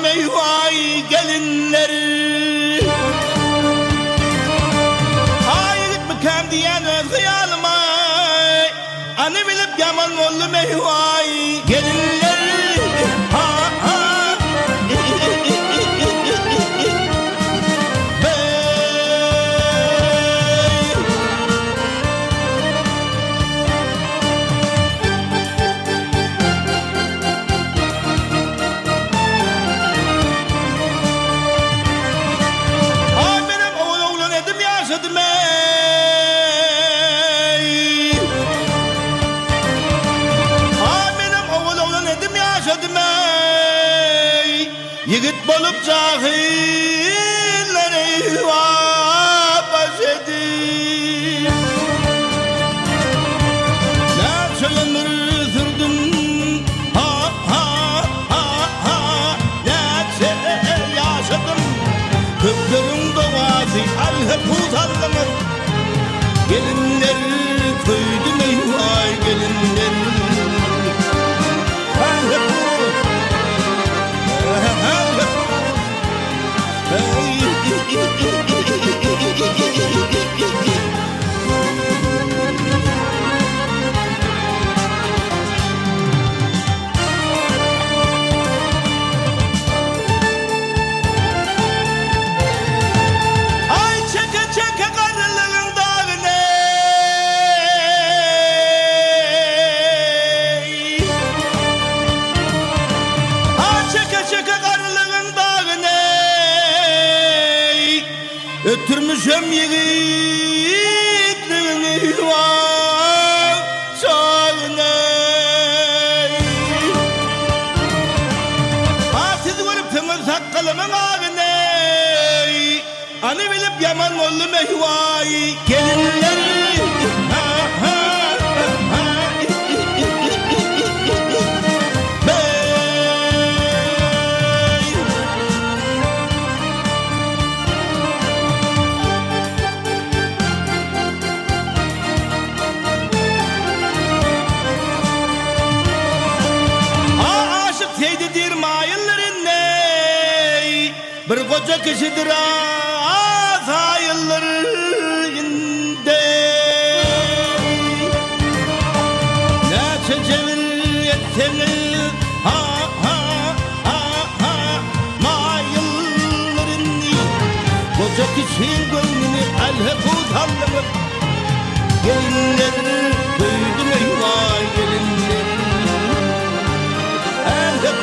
aldım eyvay gelinler. Hayır mükemmel diyen öz hayalıma, anı bilip yaman oldum eyvay gelinler. Yigit bolup cahillere vabaş edip ne ömür sürdüm, ha ha ha ha ne yaşadım. Kıpkırın doğası alhep uzandım. Gelinler köydüm eyvay gelinler. Ötürmüşüm yiğitliğini var sağına. Siz görüp tümür sakkalımın ağını, anı bilip yaman oldum eyvay gelinleri. Bir koca kişidir azayıllarında. Ne çevir etseniz ha ha ha ha mayıllarını. Koca kişinin gönlünü alhep utandım. Gelinler duydum eyvay gelinler. Alhep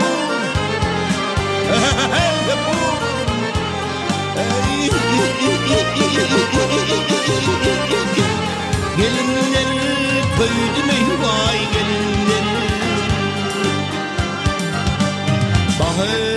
gelinler koydum eyvay gelinler. Bahar